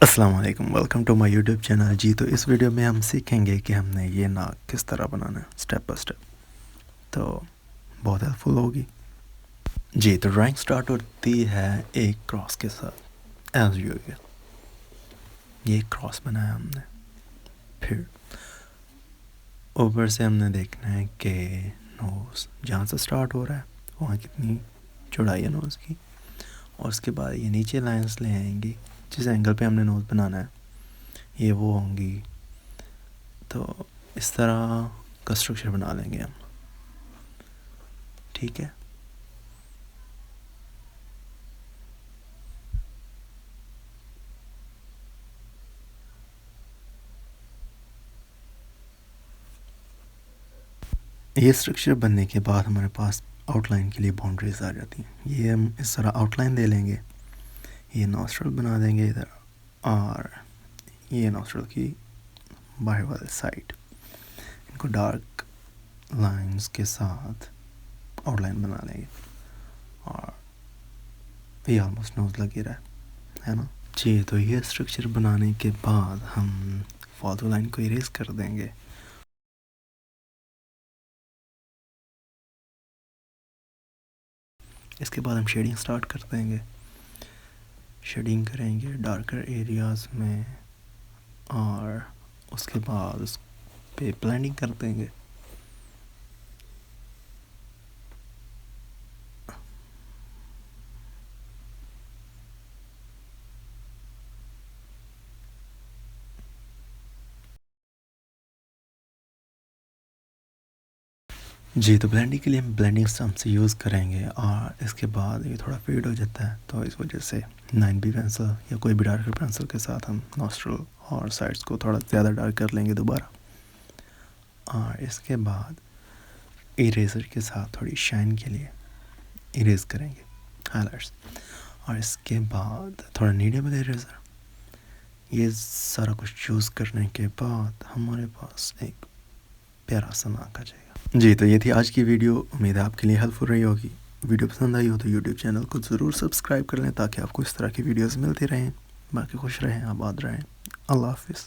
अस्सलाम वालेकुम, welcome to my YouTube channel. जी तो इस वीडियो में हम सीखेंगे कि हमने ये नाक किस तरह बनाना है स्टेप बाय स्टेप। तो बहुत हेल्पफुल होगी। जी तो ड्राइंग स्टार्ट होती है एक क्रॉस के साथ एज यूजुअल। ये क्रॉस बनाया हमने। फिर ऊपर से हमने देखना है कि नोज़ जहाँ से स्टार्ट हो रहा है वहाँ कितनी चौड़ाई है नोज़ की, और उसके बाद ये नीचे लाइंस ले आएंगी जिस एंगल पे हमने नोज़ बनाना है, ये वो होंगी। तो इस तरह का स्ट्रक्चर बना लेंगे हम। ठीक है। ये स्ट्रक्चर बनने के बाद हमारे पास आउटलाइन के लिए बाउंड्रीज आ जाती हैं। ये हम इस तरह आउटलाइन दे लेंगे। ये नॉस्ट्रल बना देंगे इधर, और ये नॉस्ट्रल की बाहर वाले साइड, इनको डार्क लाइंस के साथ आउटलाइन बना लेंगे। और ये ऑलमोस्ट नोज लग ही रहा है ना। जी तो ये स्ट्रक्चर बनाने के बाद हम फालतू लाइन को इरेज कर देंगे। इसके बाद हम शेडिंग स्टार्ट कर देंगे। शेडिंग करेंगे डार्कर एरियाज़ में, और उसके बाद उस पे ब्लेंडिंग कर देंगे। जी तो ब्लेंडिंग के लिए हम ब्लेंडिंग स्टम्प से यूज़ करेंगे, और इसके बाद ये थोड़ा फेड हो जाता है तो इस वजह से 9B पेंसिल या कोई भी डार्कर पेंसिल के साथ हम नॉस्ट्रल और साइड्स को थोड़ा ज़्यादा डार्क कर लेंगे दोबारा। और इसके बाद इरेज़र के साथ थोड़ी शाइन के लिए इरेज करेंगे हाइलाइट्स। और इसके बाद थोड़ा नीडेबल इरेज़र। ये सारा कुछ चूज़ करने के बाद हमारे पास एक प्यारा सा नाक आ जाएगा। जी तो ये थी आज की वीडियो, उम्मीद है आपके लिए हेल्पफुल रही होगी। वीडियो पसंद आई हो तो यूट्यूब चैनल को ज़रूर सब्सक्राइब कर लें ताकि आपको इस तरह की वीडियोस मिलती रहें। बाकी खुश रहें, आबाद रहें। अल्लाह हाफिज़।